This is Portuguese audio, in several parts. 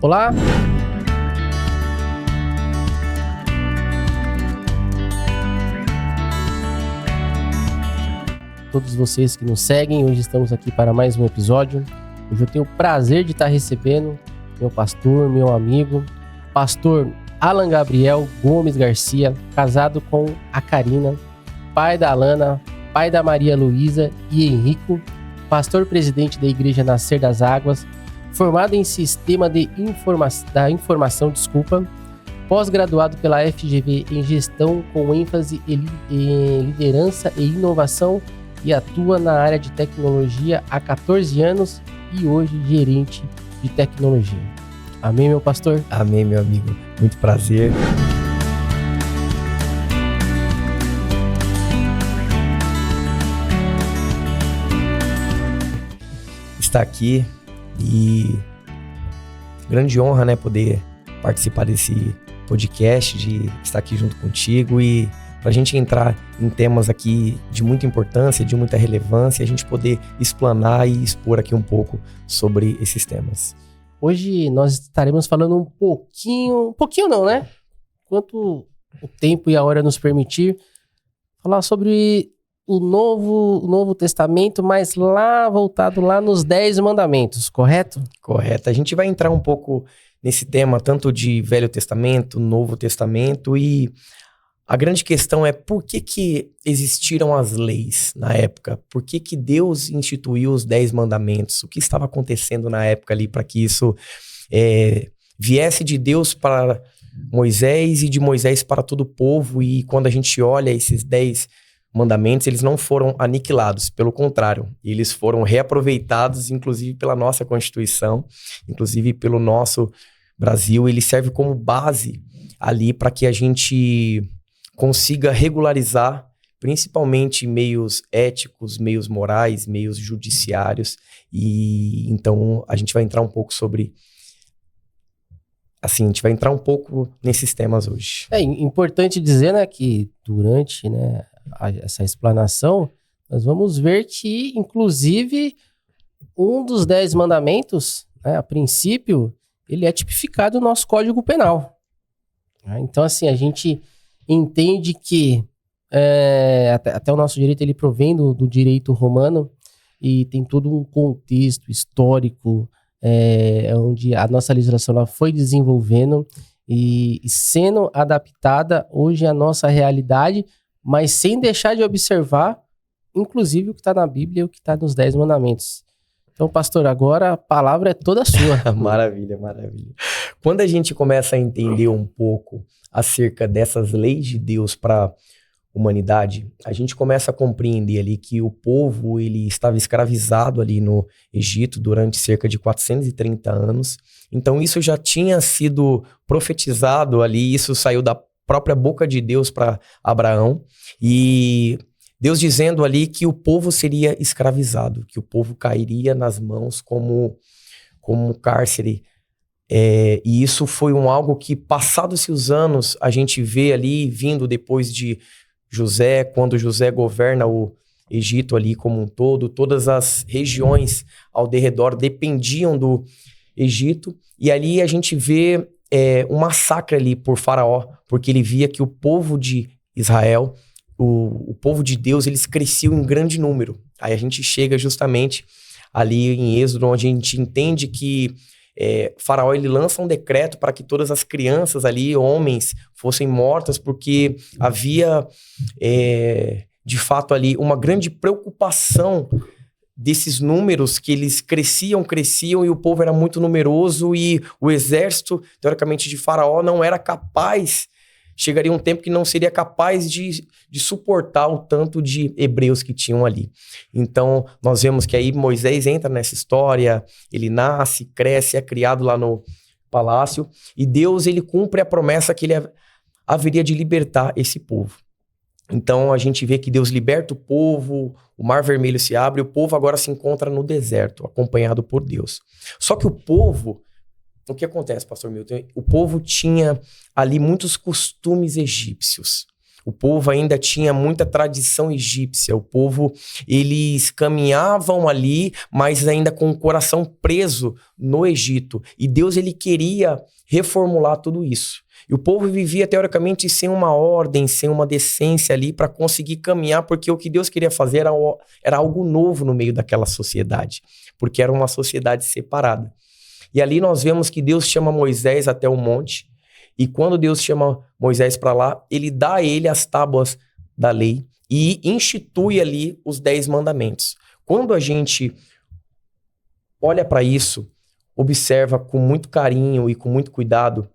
Olá! Todos vocês que nos seguem, hoje estamos aqui para mais um episódio. Hoje eu tenho o prazer de estar recebendo meu pastor, meu amigo, pastor Alan Gabriel Gomes Garcia, casado com a Karina, pai da Alana, pai da Maria Luísa e Henrico, pastor presidente da Igreja Nascer das Águas, formado em Sistema da Informação, pós-graduado pela FGV em Gestão com ênfase em Liderança e Inovação e atua na área de tecnologia há 14 anos e hoje gerente de tecnologia. Amém, meu pastor? Amém, meu amigo. Muito prazer. Estar aqui e grande honra, né, poder participar desse podcast, de estar aqui junto contigo e para a gente entrar em temas aqui de muita importância, de muita relevância, a gente poder explanar e expor aqui um pouco sobre esses temas. Hoje nós estaremos falando um pouquinho não, né? Quanto o tempo e a hora nos permitir, falar sobre o Novo Testamento, mas voltado nos 10 mandamentos, correto? Correto. A gente vai entrar um pouco nesse tema, tanto de Velho Testamento, Novo Testamento, e a grande questão é por que existiram as leis na época? Por que Deus instituiu os 10 mandamentos? O que estava acontecendo na época ali para que isso viesse de Deus para Moisés e de Moisés para todo o povo? E quando a gente olha esses 10 mandamentos, eles não foram aniquilados, pelo contrário, eles foram reaproveitados, inclusive pela nossa Constituição, inclusive pelo nosso Brasil. Ele serve como base ali para que a gente consiga regularizar, principalmente meios éticos, meios morais, meios judiciários. E então a gente vai entrar um pouco a gente vai entrar um pouco nesses temas hoje. É importante dizer, né, que durante, né, essa explanação, nós vamos ver que, inclusive, um dos 10 mandamentos, né, a princípio, ele é tipificado no nosso Código Penal. Então, assim, a gente entende que até o nosso direito ele provém do direito romano e tem todo um contexto histórico onde a nossa legislação ela foi desenvolvendo e sendo adaptada hoje à nossa realidade, mas sem deixar de observar, inclusive, o que está na Bíblia e o que está nos 10 mandamentos. Então, pastor, agora a palavra é toda sua. Maravilha, maravilha. Quando a gente começa a entender um pouco acerca dessas leis de Deus para a humanidade, a gente começa a compreender ali que o povo ele estava escravizado ali no Egito durante cerca de 430 anos. Então isso já tinha sido profetizado ali, isso saiu da própria boca de Deus para Abraão, e Deus dizendo ali que o povo seria escravizado, que o povo cairia nas mãos como cárcere. E isso foi algo que, passados-se os anos, a gente vê ali vindo depois de José, quando José governa o Egito ali como um todo, todas as regiões ao derredor dependiam do Egito, e ali a gente vê um massacre ali por Faraó, porque ele via que o povo de Israel, o povo de Deus, eles cresciam em grande número. Aí a gente chega justamente ali em Êxodo, onde a gente entende que Faraó ele lança um decreto para que todas as crianças ali, homens, fossem mortas, porque havia de fato ali uma grande preocupação desses números, que eles cresciam e o povo era muito numeroso e o exército, teoricamente, de Faraó não era capaz, chegaria um tempo que não seria capaz de suportar o tanto de hebreus que tinham ali. Então, nós vemos que aí Moisés entra nessa história, ele nasce, cresce, é criado lá no palácio, e Deus ele cumpre a promessa que ele haveria de libertar esse povo. Então, a gente vê que Deus liberta o povo, o Mar Vermelho se abre, o povo agora se encontra no deserto, acompanhado por Deus. Só que o povo, o que acontece, pastor Milton? O povo tinha ali muitos costumes egípcios. O povo ainda tinha muita tradição egípcia. O povo, eles caminhavam ali, mas ainda com o coração preso no Egito. E Deus, ele queria reformular tudo isso. E o povo vivia, teoricamente, sem uma ordem, sem uma decência ali para conseguir caminhar, porque o que Deus queria fazer era algo novo no meio daquela sociedade, porque era uma sociedade separada. E ali nós vemos que Deus chama Moisés até o monte, e quando Deus chama Moisés para lá, ele dá a ele as tábuas da lei e institui ali os 10 mandamentos. Quando a gente olha para isso, observa com muito carinho e com muito cuidado,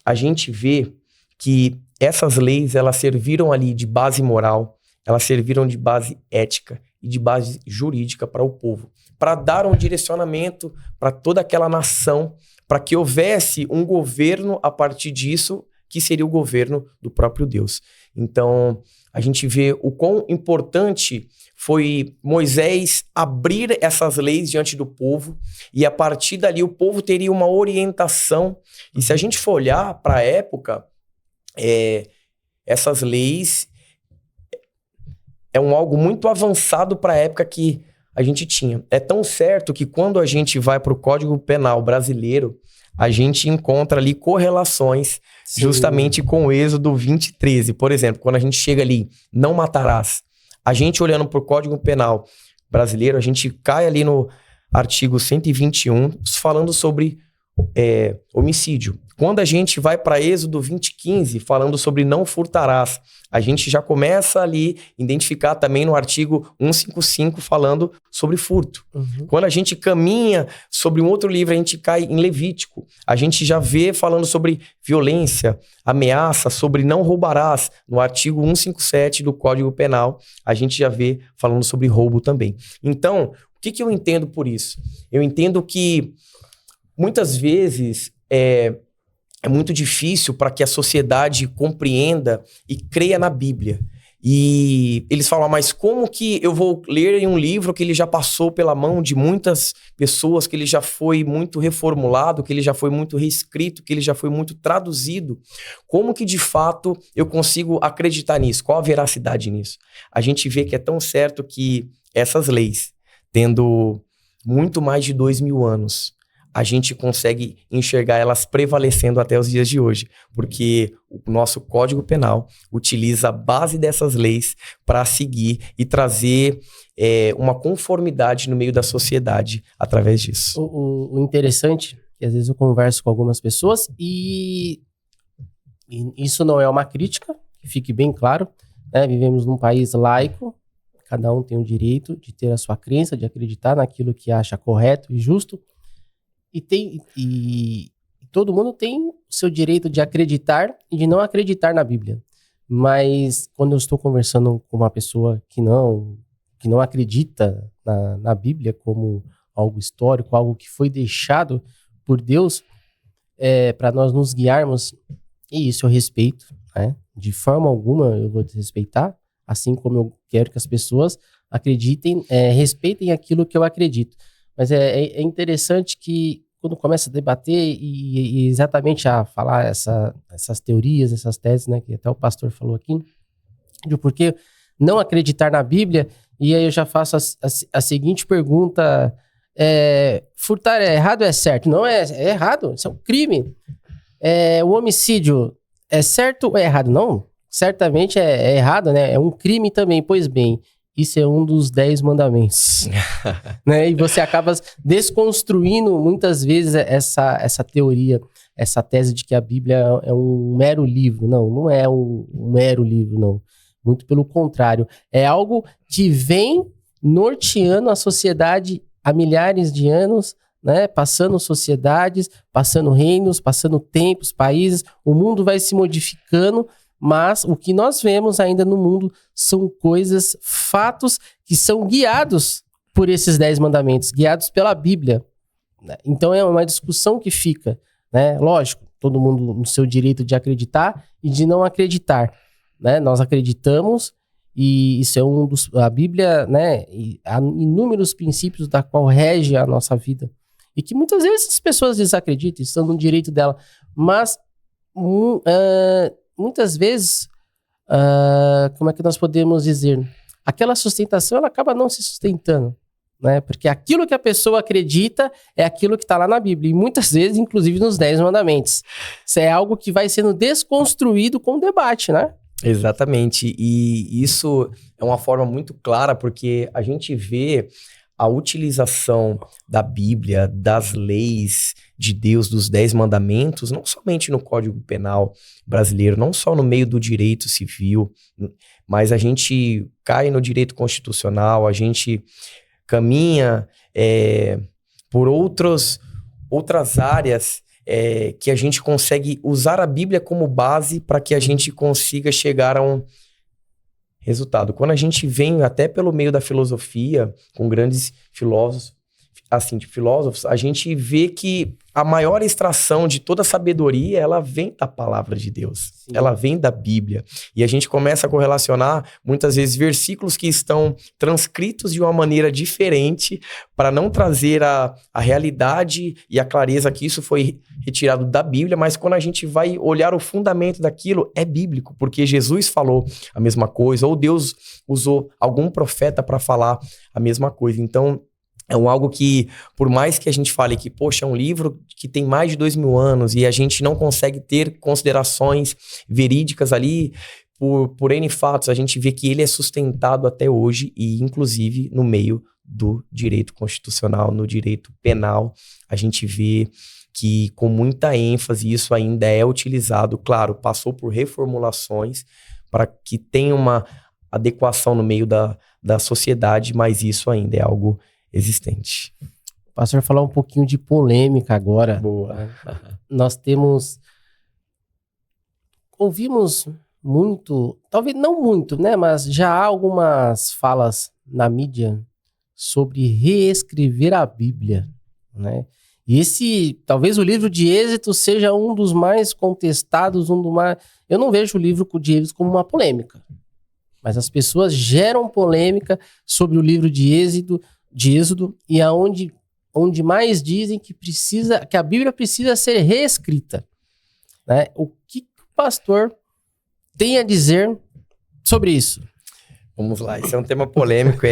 a gente vê que essas leis, elas serviram ali de base moral, elas serviram de base ética e de base jurídica para o povo, para dar um direcionamento para toda aquela nação, para que houvesse um governo a partir disso, que seria o governo do próprio Deus. Então, a gente vê o quão importante foi Moisés abrir essas leis diante do povo, e a partir dali o povo teria uma orientação. E se a gente for olhar para a época, essas leis algo muito avançado para a época que a gente tinha. É tão certo que quando a gente vai para o Código Penal brasileiro, a gente encontra ali correlações justamente com o Êxodo 20:13. Por exemplo, quando a gente chega ali, não matarás. A gente olhando para o Código Penal brasileiro, a gente cai ali no artigo 121, falando sobre homicídio. Quando a gente vai para Êxodo 20:15, falando sobre não furtarás, a gente já começa ali a identificar também no artigo 155, falando sobre furto. Uhum. Quando a gente caminha sobre um outro livro, a gente cai em Levítico. A gente já vê falando sobre violência, ameaça, sobre não roubarás. No artigo 157 do Código Penal, a gente já vê falando sobre roubo também. Então, o que eu entendo por isso? Eu entendo que muitas vezes é muito difícil para que a sociedade compreenda e creia na Bíblia. E eles falam, mas como que eu vou ler em um livro que ele já passou pela mão de muitas pessoas, que ele já foi muito reformulado, que ele já foi muito reescrito, que ele já foi muito traduzido? Como que de fato eu consigo acreditar nisso? Qual a veracidade nisso? A gente vê que é tão certo que essas leis, tendo muito mais de 2000 anos, a gente consegue enxergar elas prevalecendo até os dias de hoje, porque o nosso Código Penal utiliza a base dessas leis para seguir e trazer uma conformidade no meio da sociedade através disso. O interessante, que às vezes eu converso com algumas pessoas e isso não é uma crítica, que fique bem claro, né? Vivemos num país laico, cada um tem o direito de ter a sua crença, de acreditar naquilo que acha correto e justo. E todo mundo tem o seu direito de acreditar e de não acreditar na Bíblia. Mas quando eu estou conversando com uma pessoa que não acredita na Bíblia como algo histórico, algo que foi deixado por Deus para nós nos guiarmos, e isso eu respeito, né? De forma alguma eu vou desrespeitar, assim como eu quero que as pessoas acreditem, respeitem aquilo que eu acredito. Mas é interessante que quando começa a debater e exatamente a falar essas teorias, essas teses, né, que até o pastor falou aqui, de por que não acreditar na Bíblia, e aí eu já faço a seguinte pergunta, furtar é errado ou é certo? Não, é errado, isso é um crime. O homicídio é certo ou é errado? Não, certamente é errado, né? É um crime também, pois bem. Isso é um dos 10 mandamentos. Né? E você acaba desconstruindo muitas vezes essa teoria, essa tese de que a Bíblia é um mero livro. Não é um mero livro, não. Muito pelo contrário. É algo que vem norteando a sociedade há milhares de anos, né? Passando sociedades, passando reinos, passando tempos, países. O mundo vai se modificando. Mas o que nós vemos ainda no mundo são coisas, fatos que são guiados por esses 10 mandamentos, guiados pela Bíblia. Então é uma discussão que fica, né? Lógico, todo mundo no seu direito de acreditar e de não acreditar, né? Nós acreditamos e isso é a Bíblia, né? E há inúmeros princípios da qual rege a nossa vida. E que muitas vezes as pessoas desacreditam, estão no direito dela, mas muitas vezes como é que nós podemos dizer? Aquela sustentação, ela acaba não se sustentando, né? Porque aquilo que a pessoa acredita é aquilo que está lá na Bíblia. E muitas vezes, inclusive nos 10 mandamentos. Isso é algo que vai sendo desconstruído com o debate, né? Exatamente. E isso é uma forma muito clara, porque a gente vê a utilização da Bíblia, das leis de Deus, dos 10 mandamentos, não somente no Código Penal brasileiro, não só no meio do direito civil, mas a gente cai no direito constitucional, a gente caminha por outras áreas que a gente consegue usar a Bíblia como base para que a gente consiga chegar a um resultado. Quando a gente vem até pelo meio da filosofia, com grandes filósofos, a gente vê que a maior extração de toda a sabedoria, ela vem da palavra de Deus. Sim. Ela vem da Bíblia. E a gente começa a correlacionar, muitas vezes, versículos que estão transcritos de uma maneira diferente para não trazer a realidade e a clareza que isso foi retirado da Bíblia, mas quando a gente vai olhar o fundamento daquilo, é bíblico, porque Jesus falou a mesma coisa, ou Deus usou algum profeta para falar a mesma coisa. Então, é algo que, por mais que a gente fale que, poxa, é um livro que tem mais de 2000 anos e a gente não consegue ter considerações verídicas ali, por N fatos, a gente vê que ele é sustentado até hoje e, inclusive, no meio do direito constitucional, no direito penal, a gente vê que, com muita ênfase, isso ainda é utilizado. Claro, passou por reformulações para que tenha uma adequação no meio da sociedade, mas isso ainda é algo existente. Pastor, falar um pouquinho de polêmica agora. Boa. Nós ouvimos muito, talvez não muito, né? Mas já há algumas falas na mídia sobre reescrever a Bíblia, né? E talvez o livro de Êxodo seja um dos mais contestados, Eu não vejo o livro de Êxodo como uma polêmica, mas as pessoas geram polêmica sobre o livro de Êxodo, e onde mais dizem que a Bíblia precisa ser reescrita, né? O que o pastor tem a dizer sobre isso? Vamos lá, esse é um tema polêmico.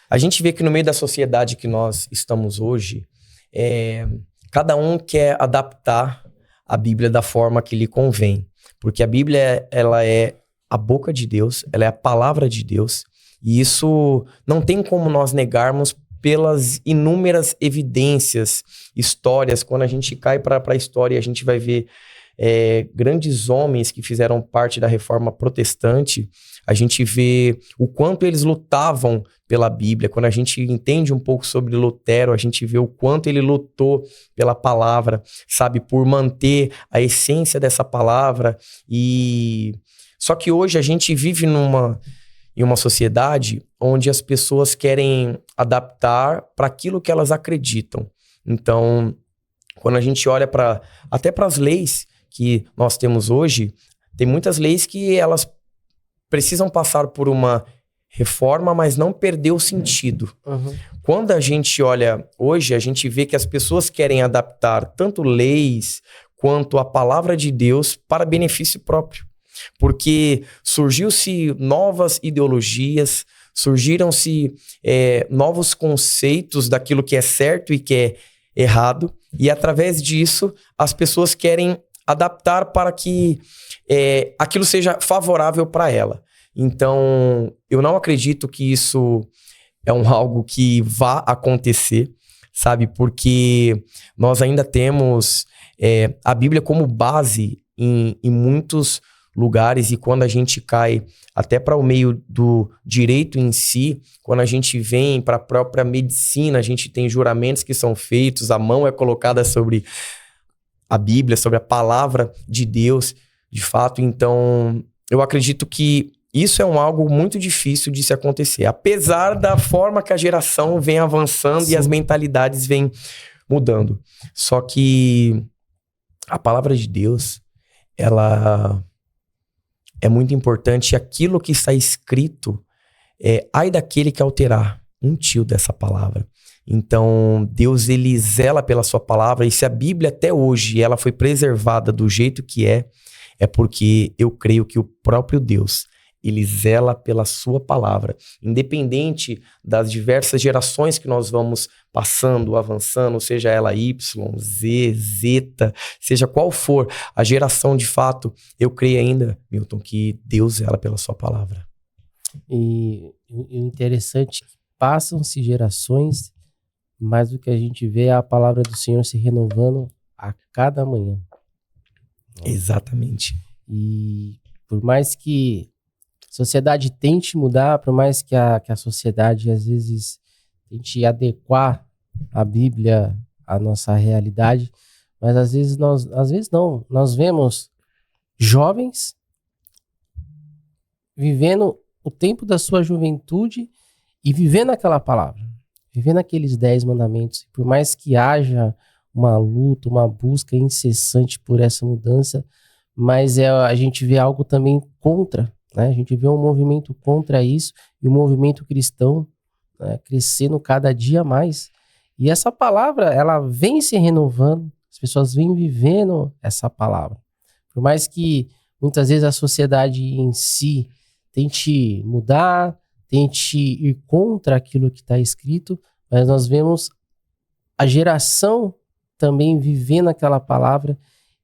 A gente vê que no meio da sociedade que nós estamos hoje, cada um quer adaptar a Bíblia da forma que lhe convém, porque a Bíblia ela é a boca de Deus, ela é a palavra de Deus. E isso não tem como nós negarmos pelas inúmeras evidências, histórias. Quando a gente cai para a história, a gente vai ver grandes homens que fizeram parte da Reforma Protestante. A gente vê o quanto eles lutavam pela Bíblia. Quando a gente entende um pouco sobre Lutero, a gente vê o quanto ele lutou pela palavra, sabe, por manter a essência dessa palavra. Só que hoje a gente vive em uma sociedade onde as pessoas querem adaptar para aquilo que elas acreditam. Então, quando a gente olha até para as leis que nós temos hoje, tem muitas leis que elas precisam passar por uma reforma, mas não perder o sentido. Uhum. Quando a gente olha hoje, a gente vê que as pessoas querem adaptar tanto leis quanto a palavra de Deus para benefício próprio. Porque surgiu-se novas ideologias, surgiram-se novos conceitos daquilo que é certo e que é errado, e através disso as pessoas querem adaptar para que aquilo seja favorável para ela. Então, eu não acredito que isso é algo que vá acontecer, sabe? Porque nós ainda temos a Bíblia como base em muitos lugares, e quando a gente cai até para o meio do direito em si, quando a gente vem para a própria medicina, a gente tem juramentos que são feitos, a mão é colocada sobre a Bíblia, sobre a palavra de Deus, de fato. Então, eu acredito que isso é algo muito difícil de se acontecer, apesar da forma que a geração vem avançando. Sim. E as mentalidades vêm mudando. Só que a palavra de Deus, ela é muito importante. Aquilo que está escrito, ai daquele que alterar um tio dessa palavra. Então, Deus, ele zela pela sua palavra, e se a Bíblia até hoje ela foi preservada do jeito que é, É porque eu creio que o próprio Deus, ele zela pela sua palavra. Independente das diversas gerações que nós vamos passando, avançando, seja ela Y, Z, Zeta, seja qual for a geração de fato, eu creio ainda, Milton, que Deus zela pela sua palavra. E o interessante é que passam-se gerações, mas o que a gente vê é a palavra do Senhor se renovando a cada manhã. Exatamente. E por mais que a sociedade tente mudar, por mais que a sociedade às vezes tente adequar a Bíblia à nossa realidade, mas às vezes nós vemos jovens vivendo o tempo da sua juventude e vivendo aquela palavra, vivendo aqueles 10 mandamentos. Por mais que haja uma luta, uma busca incessante por essa mudança, mas a gente vê algo também contra, né? A gente vê um movimento contra isso e o movimento cristão, né, crescendo cada dia mais. E essa palavra, ela vem se renovando, as pessoas vêm vivendo essa palavra. Por mais que muitas vezes a sociedade em si tente mudar, tente ir contra aquilo que está escrito, mas nós vemos a geração também vivendo aquela palavra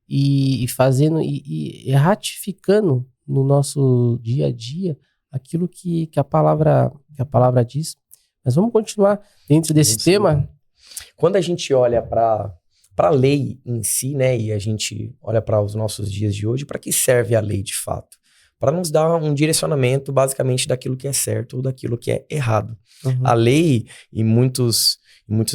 e fazendo e ratificando no nosso dia a dia aquilo que a palavra diz. Mas vamos continuar dentro desse tema. Quando a gente olha para a lei em si, né, e a gente olha para os nossos dias de hoje, para que serve a lei de fato? Para nos dar um direcionamento basicamente daquilo que é certo ou daquilo que é errado. Uhum. A lei, em muitos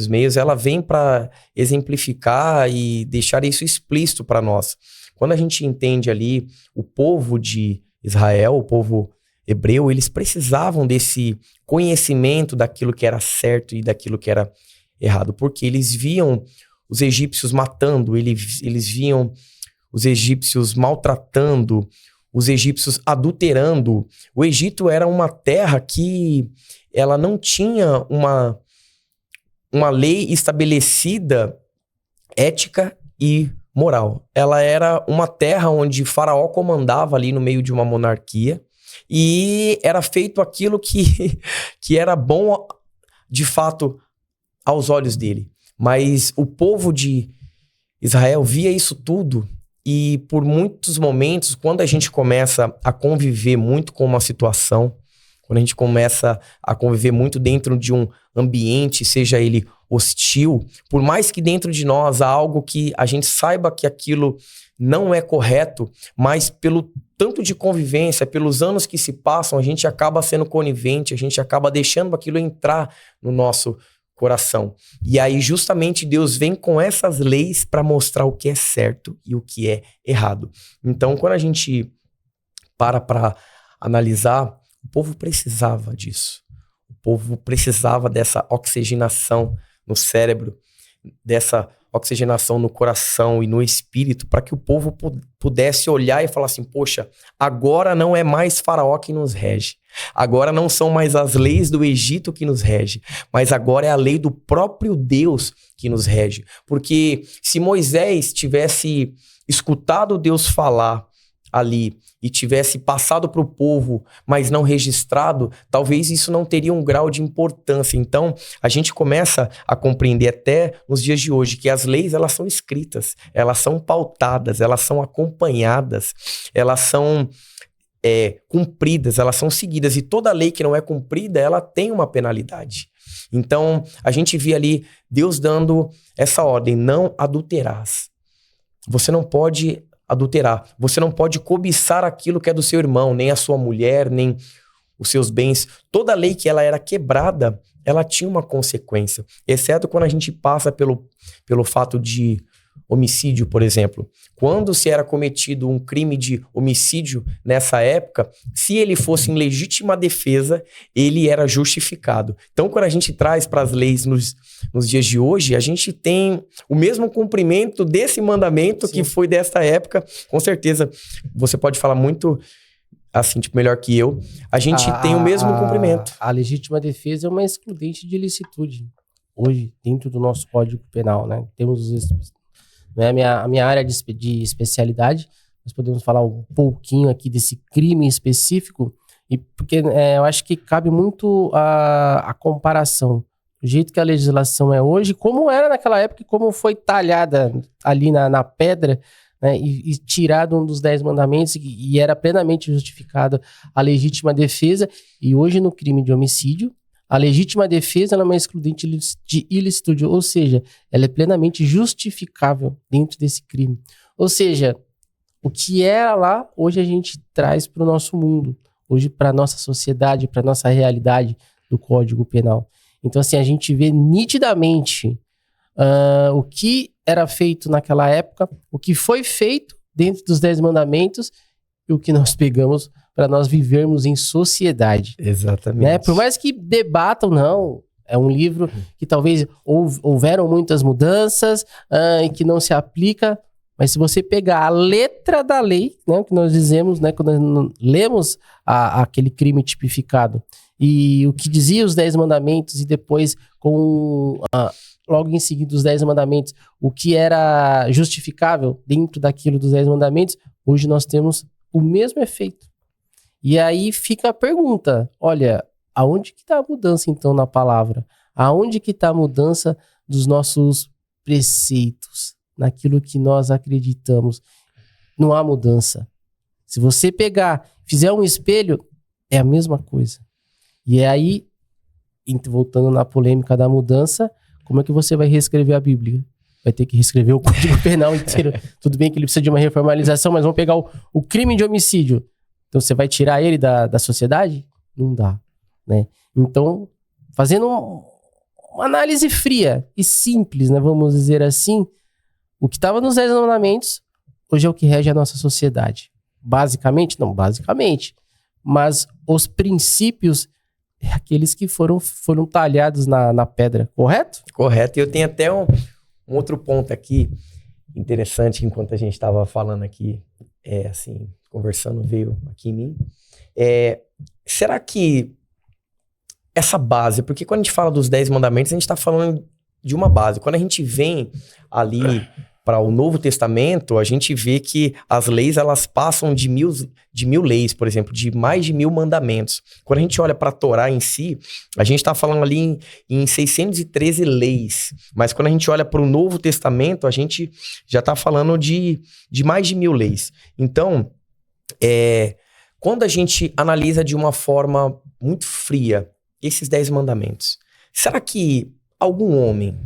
meios, ela vem para exemplificar e deixar isso explícito para nós. Quando a gente entende ali o povo de Israel, o povo hebreu, eles precisavam desse conhecimento daquilo que era certo e daquilo que era errado, porque eles viam os egípcios matando, eles viam os egípcios maltratando, os egípcios adulterando. O Egito era uma terra que ela não tinha uma lei estabelecida, ética e moral. Ela era uma terra onde Faraó comandava ali no meio de uma monarquia e era feito aquilo que era bom de fato aos olhos dele. Mas o povo de Israel via isso tudo e por muitos momentos, quando a gente começa a conviver muito com uma situação, quando a gente começa a conviver muito dentro de um ambiente, seja ele hostil, por mais que dentro de nós há algo que a gente saiba que aquilo não é correto, mas pelo tanto de convivência, pelos anos que se passam, a gente acaba sendo conivente, a gente acaba deixando aquilo entrar no nosso coração. E aí justamente Deus vem com essas leis para mostrar o que é certo e o que é errado. Então, quando a gente para analisar, o povo precisava disso. O povo precisava dessa oxigenação no cérebro, dessa oxigenação no coração e no espírito, para que o povo pudesse olhar e falar assim, poxa, agora não é mais Faraó que nos rege. Agora não são mais as leis do Egito que nos rege, mas agora é a lei do próprio Deus que nos rege. Porque se Moisés tivesse escutado Deus falar ali e tivesse passado para o povo, mas não registrado, talvez isso não teria um grau de importância. Então, a gente começa a compreender até nos dias de hoje que as leis, elas são escritas, elas são pautadas, elas são acompanhadas, elas são cumpridas, elas são seguidas. E toda lei que não é cumprida, ela tem uma penalidade. Então, a gente vê ali Deus dando essa ordem, não adulterarás. Você não pode adulterar. Você não pode cobiçar aquilo que é do seu irmão, nem a sua mulher, nem os seus bens. Toda lei que ela era quebrada, ela tinha uma consequência. Exceto quando a gente passa pelo fato de homicídio, por exemplo. Quando se era cometido um crime de homicídio nessa época, se ele fosse em legítima defesa, ele era justificado. Então, quando a gente traz para as leis nos dias de hoje, a gente tem o mesmo cumprimento desse mandamento Sim. que foi desta época. Com certeza, você pode falar muito assim, tipo, melhor que eu. A gente tem o mesmo cumprimento. A legítima defesa é uma excludente de ilicitude. Hoje, dentro do nosso Código Penal, né? Temos... Não é a minha área de especialidade, nós podemos falar um pouquinho aqui desse crime específico, e porque eu acho que cabe muito a comparação. O jeito que a legislação é hoje, como era naquela época, e como foi talhada ali na pedra, né, e tirado um dos 10 mandamentos, e era plenamente justificado a legítima defesa. E hoje no crime de homicídio, a legítima defesa ela é uma excludente de ilicitude, ou seja, ela é plenamente justificável dentro desse crime. Ou seja, o que era lá, hoje a gente traz para o nosso mundo, hoje para a nossa sociedade, para a nossa realidade do Código Penal. Então, assim, a gente vê nitidamente o que era feito naquela época, o que foi feito dentro dos 10 mandamentos e o que nós pegamos para nós vivermos em sociedade. Exatamente. Né? Por mais que debatam, não, é um livro que talvez houveram muitas mudanças e que não se aplica, mas se você pegar a letra da lei, né, que nós dizemos, né, quando nós lemos aquele crime tipificado, e o que dizia os 10 mandamentos, e depois, logo em seguida, os 10 mandamentos, o que era justificável dentro daquilo dos 10 mandamentos, hoje nós temos o mesmo efeito. E aí fica a pergunta, olha, aonde que está a mudança então na palavra? Aonde que está a mudança dos nossos preceitos? Naquilo que nós acreditamos? Não há mudança. Se você pegar, fizer um espelho, é a mesma coisa. E é aí, voltando na polêmica da mudança, como é que você vai reescrever a Bíblia? Vai ter que reescrever o Código Penal inteiro. Tudo bem que ele precisa de uma reformalização, mas vamos pegar o crime de homicídio. Então você vai tirar ele da sociedade? Não dá, né? Então, fazendo uma análise fria e simples, né, vamos dizer assim, o que estava nos 10 mandamentos, hoje é o que rege a nossa sociedade. Basicamente? Não, basicamente. Mas os princípios é aqueles que foram talhados na pedra, correto? Correto. E eu tenho até um outro ponto aqui, interessante, enquanto a gente estava falando aqui, assim, conversando, veio aqui em mim. Será que essa base, porque quando a gente fala dos 10 mandamentos, a gente está falando de uma base. Quando a gente vem ali para o Novo Testamento, a gente vê que as leis, elas passam de mil leis, por exemplo, de mais de 1000 mandamentos. Quando a gente olha para a Torá em si, a gente está falando ali em 613 leis. Mas quando a gente olha para o Novo Testamento, a gente já está falando de mais de 1000 leis. Então, quando a gente analisa de uma forma muito fria esses 10 mandamentos, será que algum homem,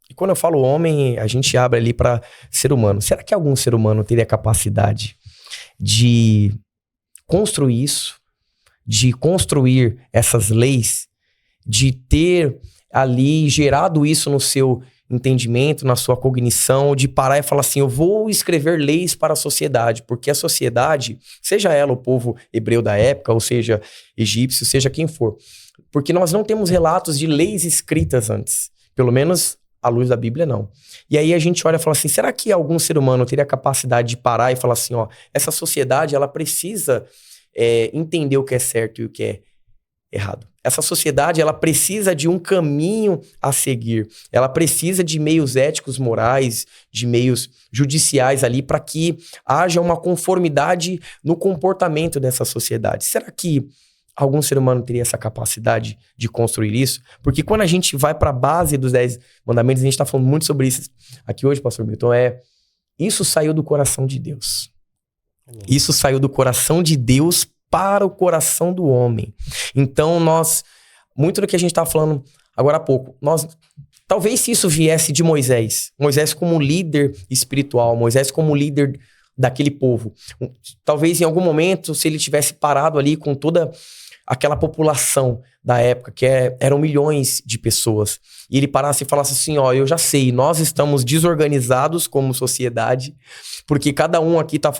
e quando eu falo homem, a gente abre ali para ser humano, será que algum ser humano teria capacidade de construir isso, de construir essas leis, de ter ali gerado isso no seu entendimento, na sua cognição, de parar e falar assim, eu vou escrever leis para a sociedade, porque a sociedade, seja ela o povo hebreu da época, ou seja, egípcio, seja quem for, porque nós não temos relatos de leis escritas antes, pelo menos à luz da Bíblia, não. E aí a gente olha e fala assim, será que algum ser humano teria a capacidade de parar e falar assim, ó, essa sociedade, ela precisa entender o que é certo e o que é errado. Essa sociedade, ela precisa de um caminho a seguir. Ela precisa de meios éticos, morais, de meios judiciais ali para que haja uma conformidade no comportamento dessa sociedade. Será que algum ser humano teria essa capacidade de construir isso? Porque quando a gente vai para a base dos 10 mandamentos, a gente está falando muito sobre isso aqui hoje, pastor Milton, isso saiu do coração de Deus. Isso saiu do coração de Deus para o coração do homem. Então, muito do que a gente estava falando agora há pouco, talvez se isso viesse de Moisés como líder espiritual, Moisés como líder daquele povo, talvez em algum momento, se ele tivesse parado ali com toda aquela população da época, que eram milhões de pessoas, e ele parasse e falasse assim, ó, eu já sei, nós estamos desorganizados como sociedade, porque cada um aqui tá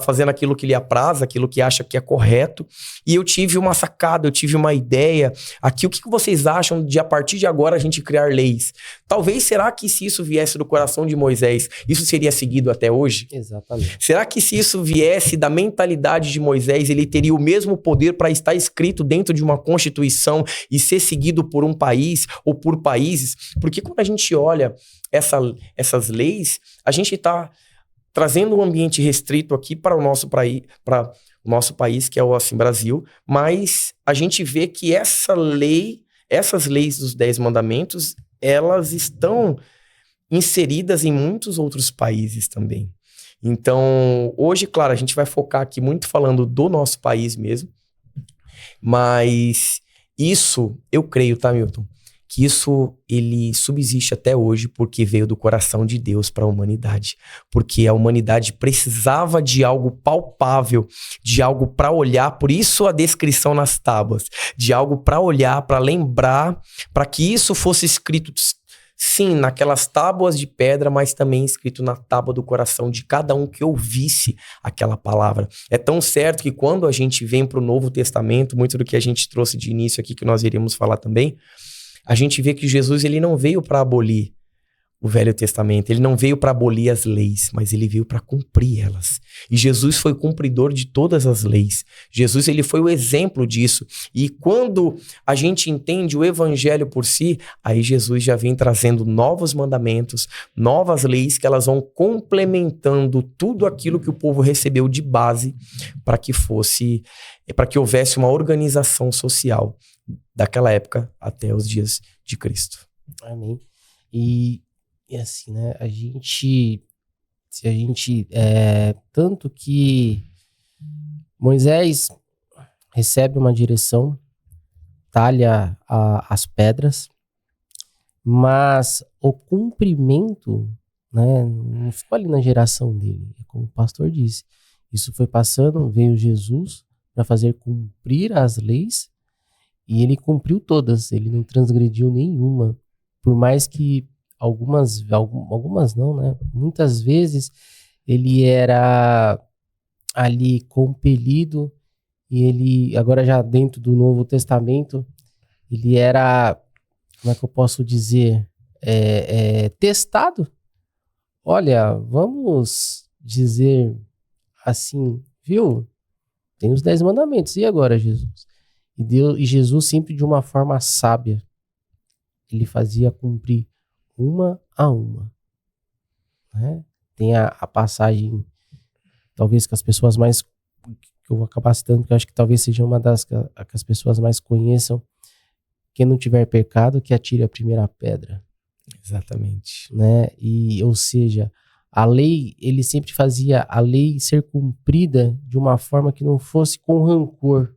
fazendo aquilo que lhe apraz, aquilo que acha que é correto, e eu tive uma sacada, eu tive uma ideia, aqui o que vocês acham de a partir de agora a gente criar leis? Talvez, será que se isso viesse do coração de Moisés, isso seria seguido até hoje? Exatamente. Será que se isso viesse da mentalidade de Moisés, ele teria o mesmo poder para estar escrito dentro de uma constituição e ser seguido por um país ou por países? Porque quando a gente olha essas leis, a gente está trazendo um ambiente restrito aqui para o nosso país, que é o assim, Brasil, mas a gente vê que essas leis dos 10 mandamentos, elas estão inseridas em muitos outros países também. Então, hoje, claro, a gente vai focar aqui muito falando do nosso país mesmo, mas isso, eu creio, tá, Milton? Que isso, ele subsiste até hoje porque veio do coração de Deus para a humanidade. Porque a humanidade precisava de algo palpável, de algo para olhar, por isso a descrição nas tábuas, de algo para olhar, para lembrar, para que isso fosse escrito, sim, naquelas tábuas de pedra, mas também escrito na tábua do coração de cada um que ouvisse aquela palavra. É tão certo que quando a gente vem para o Novo Testamento, muito do que a gente trouxe de início aqui, que nós iremos falar também, a gente vê que Jesus, ele não veio para abolir o Velho Testamento, ele não veio para abolir as leis, mas ele veio para cumprir elas. E Jesus foi cumpridor de todas as leis. Jesus, ele foi o exemplo disso. E quando a gente entende o evangelho por si, aí Jesus já vem trazendo novos mandamentos, novas leis, que elas vão complementando tudo aquilo que o povo recebeu de base para que houvesse uma organização social daquela época até os dias de Cristo. Amém. E assim, né, tanto que Moisés recebe uma direção, talha as pedras, mas o cumprimento, né, não ficou ali na geração dele, como o pastor disse. Isso foi passando, veio Jesus para fazer cumprir as leis, e ele cumpriu todas, ele não transgrediu nenhuma, por mais que algumas não, né? Muitas vezes ele era ali compelido, e ele, agora já dentro do Novo Testamento, ele era, como é que eu posso dizer, testado. Olha, vamos dizer assim, viu? Tem os 10 mandamentos, e agora, Jesus? E Jesus sempre de uma forma sábia, ele fazia cumprir uma a uma, né? Tem a passagem, talvez que as pessoas mais, que eu vou acabar citando, porque eu acho que talvez seja uma das que as pessoas mais conheçam: quem não tiver pecado, que atire a primeira pedra. Exatamente. Né? E, ou seja, a lei, ele sempre fazia a lei ser cumprida de uma forma que não fosse com rancor.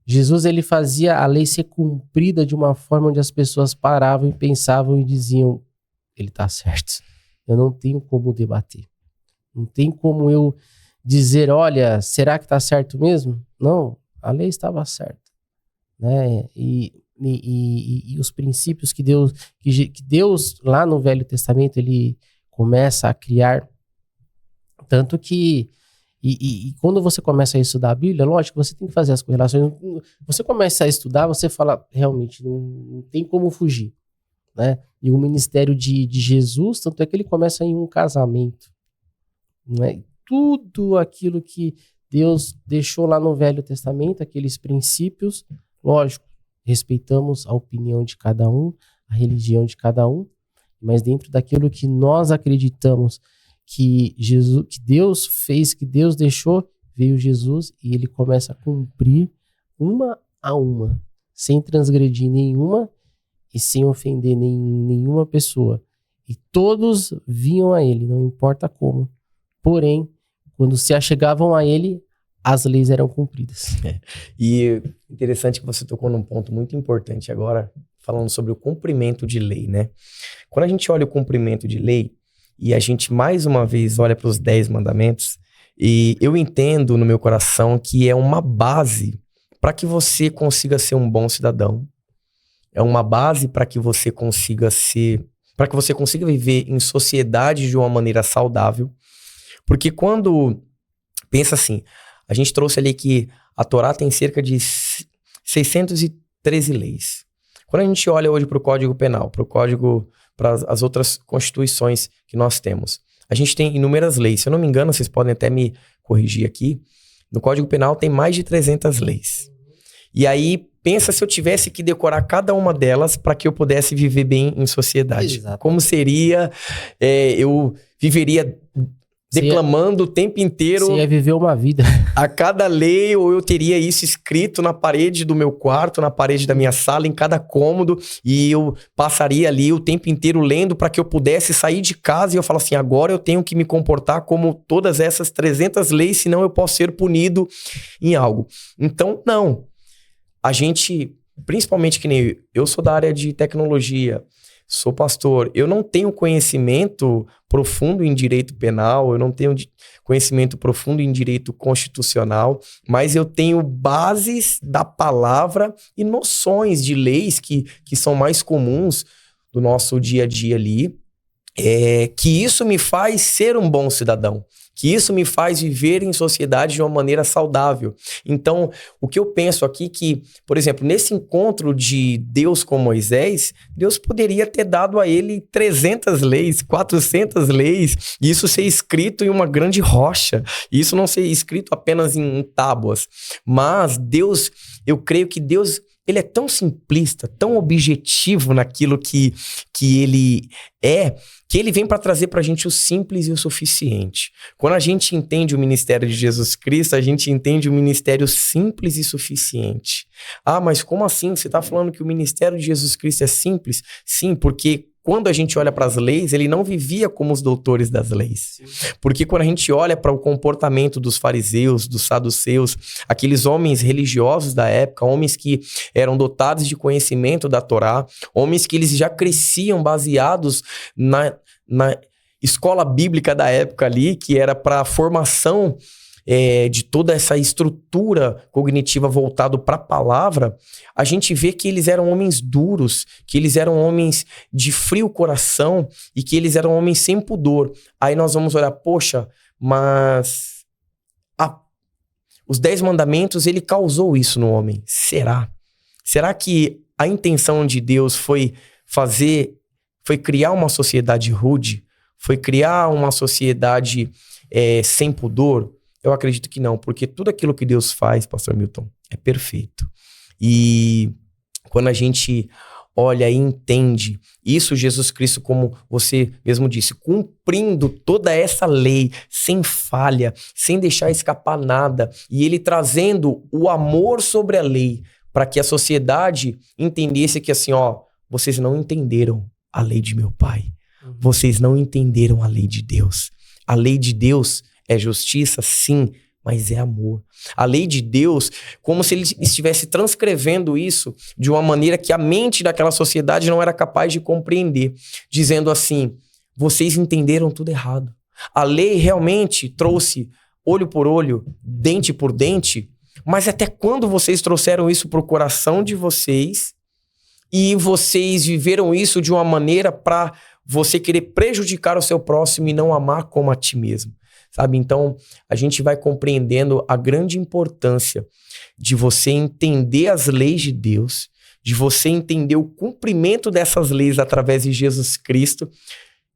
Jesus, ele fazia a lei ser cumprida de uma forma onde as pessoas paravam e pensavam e diziam: ele está certo, eu não tenho como debater, não tem como eu dizer, olha, será que está certo mesmo? Não, a lei estava certa, né? E os princípios que Deus lá no Velho Testamento, ele começa a criar, tanto que E quando você começa a estudar a Bíblia, lógico, você tem que fazer as correlações. Você começa a estudar, você fala, realmente, não tem como fugir, né? E o ministério de Jesus, tanto é que ele começa em um casamento, né? Tudo aquilo que Deus deixou lá no Velho Testamento, aqueles princípios, lógico, respeitamos a opinião de cada um, a religião de cada um, mas dentro daquilo que nós acreditamos que Deus fez, que Deus deixou, veio Jesus e ele começa a cumprir uma a uma, sem transgredir nenhuma e sem ofender nenhuma pessoa. E todos vinham a ele, não importa como. Porém, quando se achegavam a ele, as leis eram cumpridas. E interessante que você tocou num ponto muito importante agora, falando sobre o cumprimento de lei, né? Quando a gente olha o cumprimento de lei, e a gente mais uma vez olha para os 10 mandamentos, e eu entendo no meu coração que é uma base para que você consiga ser um bom cidadão, é uma base para que você consiga viver em sociedade de uma maneira saudável, porque quando, pensa assim, a gente trouxe ali que a Torá tem cerca de 613 leis. Quando a gente olha hoje para o Código Penal, para as outras constituições que nós temos, a gente tem inúmeras leis. Se eu não me engano, vocês podem até me corrigir aqui, no Código Penal tem mais de 300 leis. E aí, pensa se eu tivesse que decorar cada uma delas para que eu pudesse viver bem em sociedade. Exato. Como seria, eu viveria declamando o tempo inteiro. Você ia viver uma vida. A cada lei, ou eu teria isso escrito na parede do meu quarto, na parede da minha sala, em cada cômodo, e eu passaria ali o tempo inteiro lendo para que eu pudesse sair de casa e eu falar assim, agora eu tenho que me comportar como todas essas 300 leis, senão eu posso ser punido em algo. Então, não. A gente, principalmente que nem eu sou da área de tecnologia, sou pastor, eu não tenho conhecimento profundo em direito penal, eu não tenho conhecimento profundo em direito constitucional, mas eu tenho bases da palavra e noções de leis que são mais comuns do nosso dia a dia ali, que isso me faz ser um bom cidadão, que isso me faz viver em sociedade de uma maneira saudável. Então, o que eu penso aqui que, por exemplo, nesse encontro de Deus com Moisés, Deus poderia ter dado a ele 300 leis, 400 leis, e isso ser escrito em uma grande rocha, e isso não ser escrito apenas em tábuas. Mas Deus, eu creio que Deus, ele é tão simplista, tão objetivo naquilo que ele é, que ele vem para trazer para a gente o simples e o suficiente. Quando a gente entende o ministério de Jesus Cristo, a gente entende o ministério simples e suficiente. Ah, mas como assim? Você está falando que o ministério de Jesus Cristo é simples? Sim, porque quando a gente olha para as leis, ele não vivia como os doutores das leis. Sim. Porque quando a gente olha para o comportamento dos fariseus, dos saduceus, aqueles homens religiosos da época, homens que eram dotados de conhecimento da Torá, homens que eles já cresciam baseados na escola bíblica da época ali, que era para a formação de toda essa estrutura cognitiva voltado para a palavra, a gente vê que eles eram homens duros, que eles eram homens de frio coração e que eles eram homens sem pudor. Aí nós vamos olhar, poxa, mas os 10 mandamentos, ele causou isso no homem. Será? Será que a intenção de Deus foi criar uma sociedade rude? Foi criar uma sociedade sem pudor? Eu acredito que não, porque tudo aquilo que Deus faz, Pastor Milton, é perfeito. E quando a gente olha e entende isso, Jesus Cristo, como você mesmo disse, cumprindo toda essa lei, sem falha, sem deixar escapar nada, e ele trazendo o amor sobre a lei, para que a sociedade entendesse que assim, ó, vocês não entenderam a lei de meu Pai. Vocês não entenderam a lei de Deus. A lei de Deus é justiça, sim, mas é amor. A lei de Deus, como se ele estivesse transcrevendo isso de uma maneira que a mente daquela sociedade não era capaz de compreender, dizendo assim, vocês entenderam tudo errado. A lei realmente trouxe olho por olho, dente por dente, mas até quando vocês trouxeram isso para o coração de vocês e vocês viveram isso de uma maneira para você querer prejudicar o seu próximo e não amar como a ti mesmo? Sabe? Então, a gente vai compreendendo a grande importância de você entender as leis de Deus, de você entender o cumprimento dessas leis através de Jesus Cristo,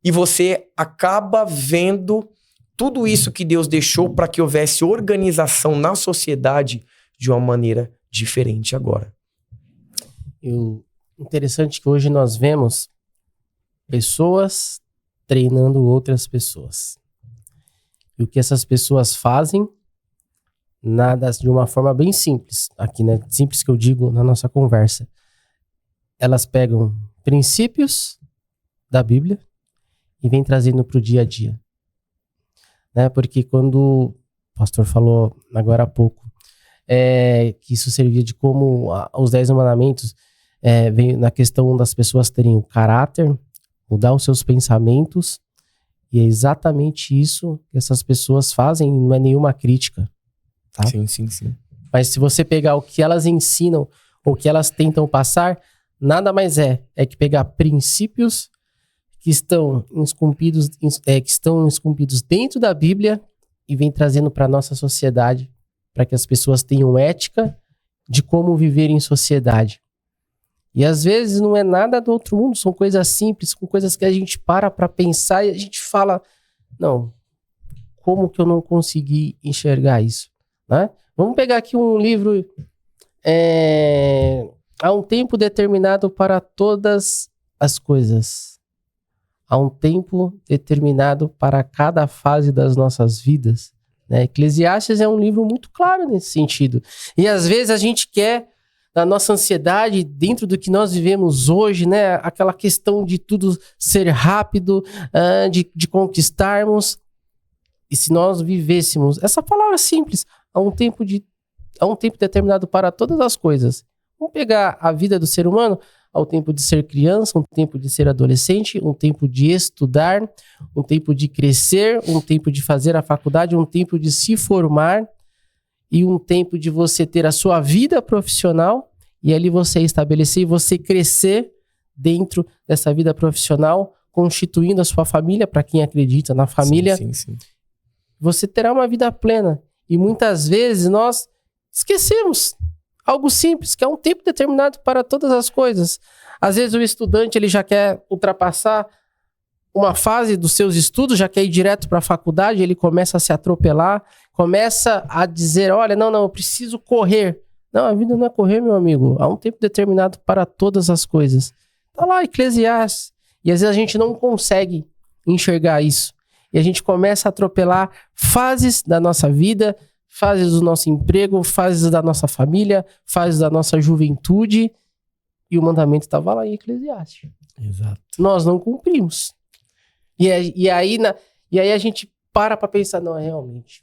e você acaba vendo tudo isso que Deus deixou para que houvesse organização na sociedade de uma maneira diferente agora. E o interessante é que hoje nós vemos pessoas treinando outras pessoas. E o que essas pessoas fazem, nada de uma forma bem simples, aqui, né? Simples que eu digo na nossa conversa. Elas pegam princípios da Bíblia e vêm trazendo para o dia a dia. Né? Porque quando o pastor falou agora há pouco que isso servia de como os 10 mandamentos vem na questão das pessoas terem o caráter, mudar os seus pensamentos. E é exatamente isso que essas pessoas fazem, não é nenhuma crítica. Tá? Sim. Mas se você pegar o que elas ensinam, ou o que elas tentam passar, nada mais é que pegar princípios que estão esculpidos dentro da Bíblia e vem trazendo para a nossa sociedade, para que as pessoas tenham ética de como viver em sociedade. E às vezes não é nada do outro mundo, são coisas simples, com coisas que a gente para pensar e a gente fala, não, como que eu não consegui enxergar isso? Né? Vamos pegar aqui um livro, há um tempo determinado para todas as coisas. há um tempo determinado para cada fase das nossas vidas, né? Eclesiastes é um livro muito claro nesse sentido. E às vezes a gente quer, na nossa ansiedade, dentro do que nós vivemos hoje, né? Aquela questão de tudo ser rápido, de conquistarmos. E se nós vivêssemos essa palavra simples, há um tempo determinado para todas as coisas. Vamos pegar a vida do ser humano, há um tempo de ser criança, um tempo de ser adolescente, um tempo de estudar, um tempo de crescer, um tempo de fazer a faculdade, um tempo de se formar e um tempo de você ter a sua vida profissional e ali você estabelecer e você crescer dentro dessa vida profissional, constituindo a sua família, para quem acredita na família. Sim. Você terá uma vida plena. E muitas vezes nós esquecemos algo simples, que é um tempo determinado para todas as coisas. Às vezes o estudante ele já quer ultrapassar uma fase dos seus estudos, já quer ir direto para a faculdade, ele começa a se atropelar, começa a dizer, olha, não, eu preciso correr. Não, a vida não é correr, meu amigo. Há um tempo determinado para todas as coisas. Tá lá, Eclesiastes. E às vezes a gente não consegue enxergar isso. E a gente começa a atropelar fases da nossa vida, fases do nosso emprego, fases da nossa família, fases da nossa juventude. E o mandamento estava lá em Eclesiastes. Exato. Nós não cumprimos. E aí a gente para pensar, não, realmente,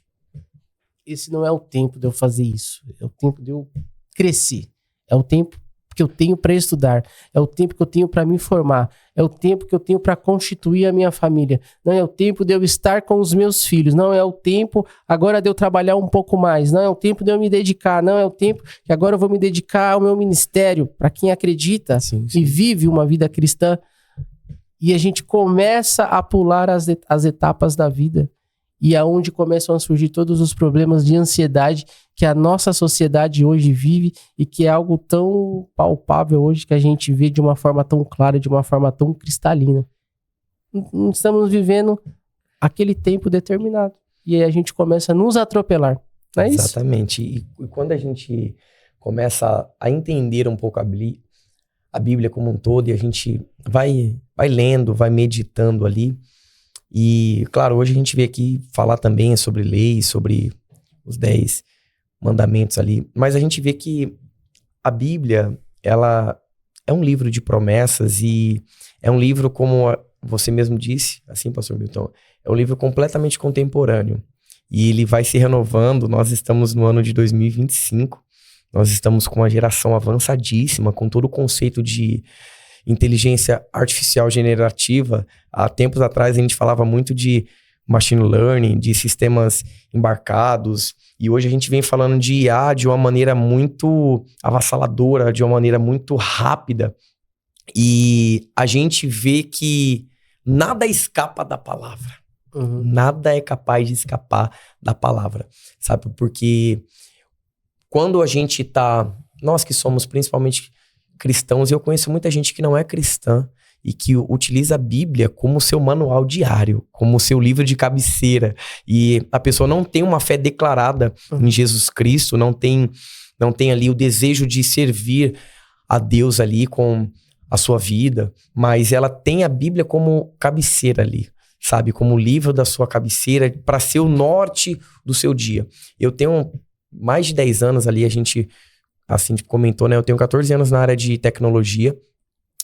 esse não é o tempo de eu fazer isso. É o tempo de eu crescer. É o tempo que eu tenho para estudar. É o tempo que eu tenho para me formar. É o tempo que eu tenho para constituir a minha família. Não é o tempo de eu estar com os meus filhos. Não é o tempo agora de eu trabalhar um pouco mais. Não é o tempo de eu me dedicar. Não é o tempo que agora eu vou me dedicar ao meu ministério. Para quem acredita e vive uma vida cristã. E a gente começa a pular as etapas da vida. E é onde começam a surgir todos os problemas de ansiedade que a nossa sociedade hoje vive e que é algo tão palpável hoje que a gente vê de uma forma tão clara, de uma forma tão cristalina. Não estamos vivendo aquele tempo determinado. E aí a gente começa a nos atropelar. Não é isso? Exatamente. E quando a gente começa a entender um pouco a Bíblia como um todo e a gente vai lendo, vai meditando ali. E, claro, hoje a gente veio aqui falar também sobre leis, sobre os 10 mandamentos ali, mas a gente vê que a Bíblia, ela é um livro de promessas e é um livro, como você mesmo disse, assim, pastor Milton, é um livro completamente contemporâneo e ele vai se renovando. Nós estamos no ano de 2025, nós estamos com uma geração avançadíssima, com todo o conceito de inteligência artificial generativa. Há tempos atrás a gente falava muito de machine learning, de sistemas embarcados, e hoje a gente vem falando de IA de uma maneira muito avassaladora, de uma maneira muito rápida, e a gente vê que nada escapa da palavra. Nada é capaz de escapar da palavra, sabe? Porque quando a gente tá, nós que somos principalmente cristãos, e eu conheço muita gente que não é cristã e que utiliza a Bíblia como seu manual diário, como seu livro de cabeceira, e a pessoa não tem uma fé declarada em Jesus Cristo, não tem ali o desejo de servir a Deus ali com a sua vida, mas ela tem a Bíblia como cabeceira ali, sabe, como livro da sua cabeceira para ser o norte do seu dia. Eu tenho mais de 10 anos ali, a gente assim comentou, né? Eu tenho 14 anos na área de tecnologia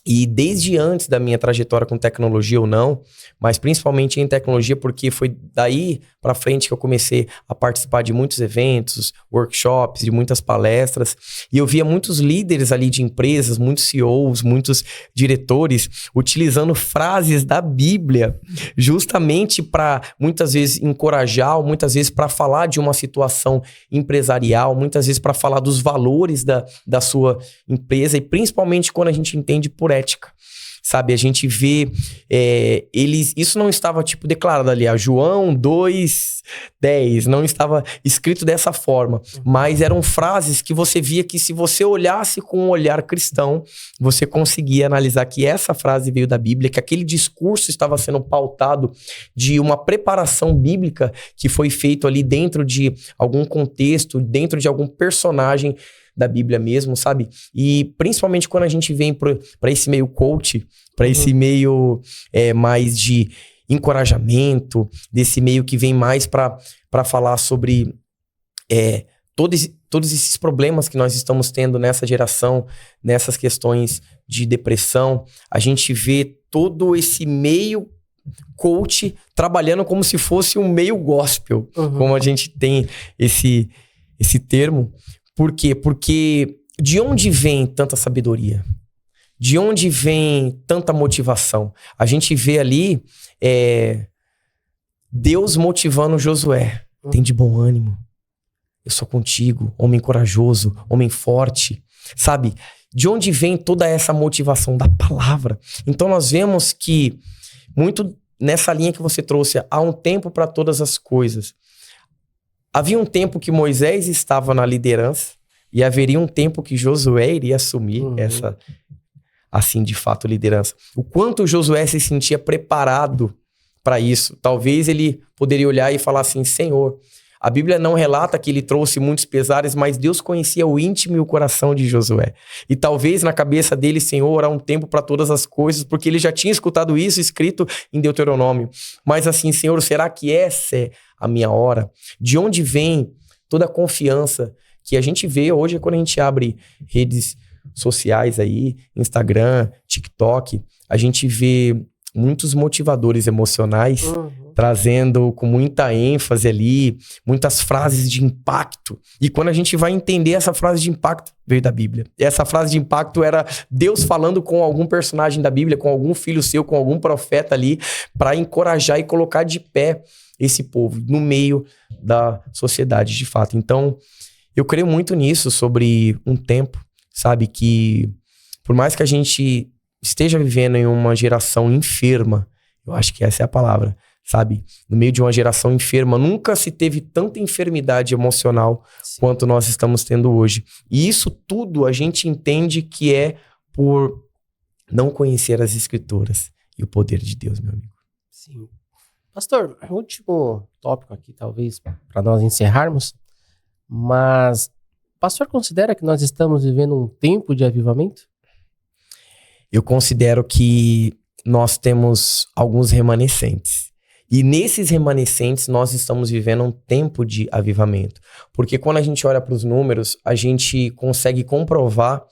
e desde antes da minha trajetória com tecnologia ou não, mas principalmente em tecnologia, porque foi daí para frente que eu comecei a participar de muitos eventos, workshops, de muitas palestras, e eu via muitos líderes ali de empresas, muitos CEOs, muitos diretores utilizando frases da Bíblia justamente para muitas vezes encorajar, ou muitas vezes para falar de uma situação empresarial, muitas vezes para falar dos valores da sua empresa, e principalmente quando a gente entende por ética, sabe? A gente vê, isso não estava tipo declarado ali, João 2:10, não estava escrito dessa forma, mas eram frases que você via que se você olhasse com um olhar cristão, você conseguia analisar que essa frase veio da Bíblia, que aquele discurso estava sendo pautado de uma preparação bíblica que foi feito ali dentro de algum contexto, dentro de algum personagem da Bíblia mesmo, sabe? E principalmente quando a gente vem para esse meio coach, para esse meio mais de encorajamento, desse meio que vem mais para falar sobre todos esses problemas que nós estamos tendo nessa geração, nessas questões de depressão. A gente vê todo esse meio coach trabalhando como se fosse um meio gospel, como a gente tem esse termo. Por quê? Porque de onde vem tanta sabedoria? De onde vem tanta motivação? A gente vê ali Deus motivando Josué. Tem de bom ânimo. Eu sou contigo, homem corajoso, homem forte. Sabe? De onde vem toda essa motivação? Da palavra. Então nós vemos que muito nessa linha que você trouxe, há um tempo para todas as coisas. Havia um tempo que Moisés estava na liderança e haveria um tempo que Josué iria assumir essa, assim, de fato, liderança. O quanto Josué se sentia preparado para isso. Talvez ele poderia olhar e falar assim, Senhor, a Bíblia não relata que ele trouxe muitos pesares, mas Deus conhecia o íntimo e o coração de Josué. E talvez na cabeça dele, Senhor, há um tempo para todas as coisas, porque ele já tinha escutado isso escrito em Deuteronômio. Mas assim, Senhor, será que essa é a minha hora? De onde vem toda a confiança que a gente vê hoje quando a gente abre redes sociais aí, Instagram, TikTok, a gente vê muitos motivadores emocionais trazendo com muita ênfase ali, muitas frases de impacto. E quando a gente vai entender essa frase de impacto, veio da Bíblia. Essa frase de impacto era Deus falando com algum personagem da Bíblia, com algum filho seu, com algum profeta ali, para encorajar e colocar de pé esse povo no meio da sociedade, de fato. Então, eu creio muito nisso, sobre um tempo, sabe, que por mais que a gente esteja vivendo em uma geração enferma, eu acho que essa é a palavra, sabe? No meio de uma geração enferma, nunca se teve tanta enfermidade emocional quanto nós estamos tendo hoje. E isso tudo a gente entende que é por não conhecer as Escrituras e o poder de Deus, meu amigo. Sim. Pastor, último tópico aqui, talvez, para nós encerrarmos, mas o pastor considera que nós estamos vivendo um tempo de avivamento? Eu considero que nós temos alguns remanescentes. E nesses remanescentes nós estamos vivendo um tempo de avivamento. Porque quando a gente olha para os números, a gente consegue comprovar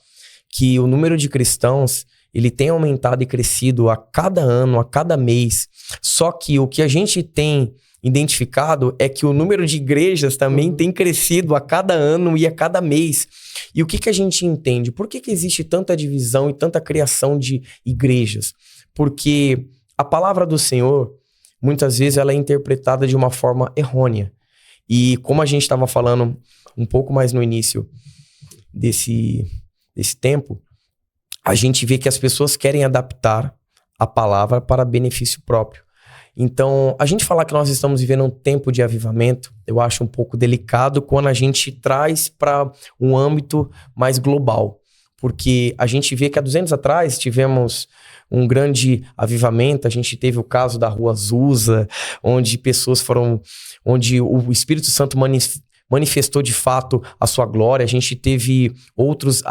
que o número de cristãos, ele tem aumentado e crescido a cada ano, a cada mês. Só que o que a gente tem identificado é que o número de igrejas também tem crescido a cada ano e a cada mês. E o que a gente entende? Por que existe tanta divisão e tanta criação de igrejas? Porque a palavra do Senhor, muitas vezes, ela é interpretada de uma forma errônea. E como a gente estava falando um pouco mais no início desse tempo, a gente vê que as pessoas querem adaptar a palavra para benefício próprio. Então, a gente falar que nós estamos vivendo um tempo de avivamento, eu acho um pouco delicado quando a gente traz para um âmbito mais global. Porque a gente vê que há 200 atrás tivemos um grande avivamento, a gente teve o caso da Rua Azusa, onde pessoas onde o Espírito Santo manifestou de fato a sua glória. A gente teve outros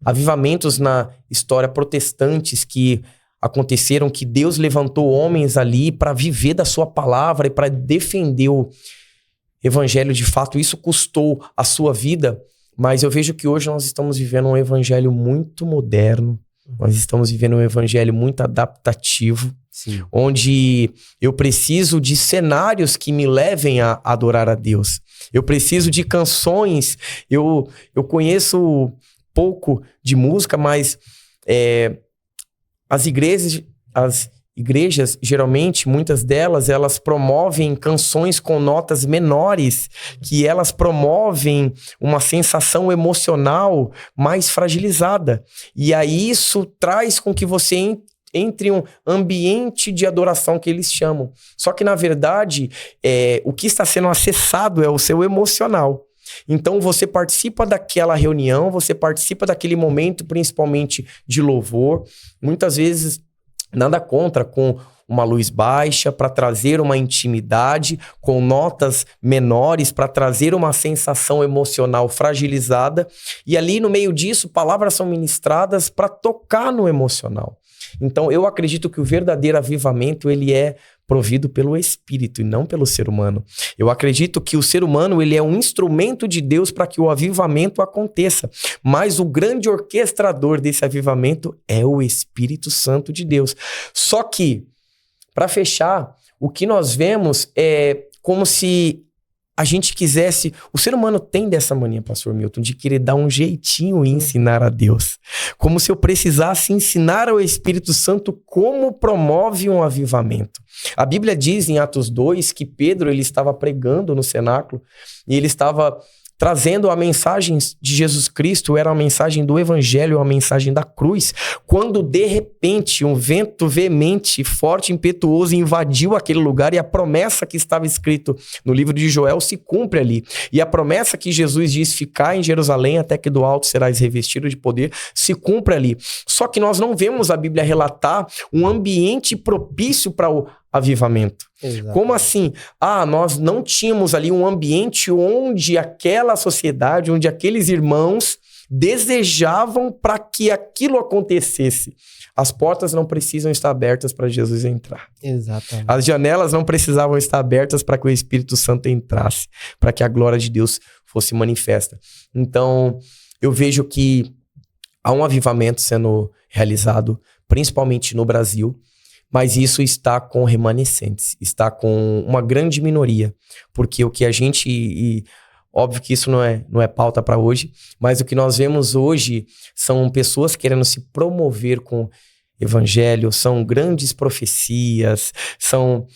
avivamentos na história protestantes que aconteceram, que Deus levantou homens ali para viver da sua palavra e para defender o evangelho de fato. Isso custou a sua vida, mas eu vejo que hoje nós estamos vivendo um evangelho muito moderno, nós estamos vivendo um evangelho muito adaptativo, onde eu preciso de cenários que me levem a adorar a Deus. Eu preciso de canções, eu conheço pouco de música, mas as igrejas, geralmente, muitas delas, elas promovem canções com notas menores, que elas promovem uma sensação emocional mais fragilizada. E aí isso traz com que você entre um ambiente de adoração que eles chamam. Só que, na verdade, o que está sendo acessado é o seu emocional. Então, você participa daquela reunião, você participa daquele momento, principalmente de louvor. Muitas vezes Nada contra com uma luz baixa para trazer uma intimidade, com notas menores para trazer uma sensação emocional fragilizada. E ali no meio disso, palavras são ministradas para tocar no emocional. Então eu acredito que o verdadeiro avivamento ele é provido pelo Espírito e não pelo ser humano. Eu acredito que o ser humano ele é um instrumento de Deus para que o avivamento aconteça, mas o grande orquestrador desse avivamento é o Espírito Santo de Deus. Só que, para fechar, o que nós vemos é como se a gente quisesse... O ser humano tem dessa mania, pastor Milton, de querer dar um jeitinho e ensinar a Deus. Como se eu precisasse ensinar ao Espírito Santo como promove um avivamento. A Bíblia diz em Atos 2 que Pedro ele estava pregando no cenáculo e ele estava trazendo a mensagem de Jesus Cristo, era a mensagem do Evangelho, a mensagem da cruz, quando de repente um vento veemente, forte, impetuoso invadiu aquele lugar e a promessa que estava escrito no livro de Joel se cumpre ali. E a promessa que Jesus diz, ficar em Jerusalém até que do alto serás revestido de poder, se cumpre ali. Só que nós não vemos a Bíblia relatar um ambiente propício para o avivamento. Exato. Como assim? Nós não tínhamos ali um ambiente onde aquela sociedade, onde aqueles irmãos desejavam para que aquilo acontecesse. As portas não precisam estar abertas para Jesus entrar. Exatamente. As janelas não precisavam estar abertas para que o Espírito Santo entrasse, para que a glória de Deus fosse manifesta. Então, eu vejo que há um avivamento sendo realizado, principalmente no Brasil, mas isso está com remanescentes, está com uma grande minoria, porque o que a gente... E óbvio que isso não é pauta para hoje, mas o que nós vemos hoje são pessoas querendo se promover com evangelho, são grandes profecias, são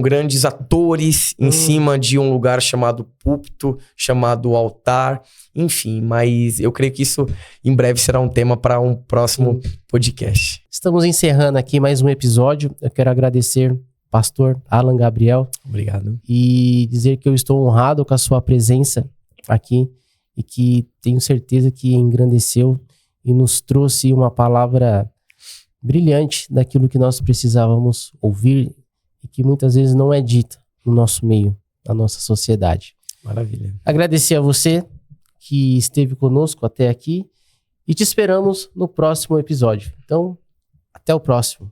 grandes atores em cima de um lugar chamado púlpito, chamado altar, enfim, mas eu creio que isso em breve será um tema para um próximo podcast. Estamos encerrando aqui mais um episódio. Eu quero agradecer pastor Alan Gabriel. Obrigado. E dizer que eu estou honrado com a sua presença aqui e que tenho certeza que engrandeceu e nos trouxe uma palavra brilhante daquilo que nós precisávamos ouvir e que muitas vezes não é dita no nosso meio, na nossa sociedade. Maravilha. Agradecer a você que esteve conosco até aqui e te esperamos no próximo episódio. Então, até o próximo.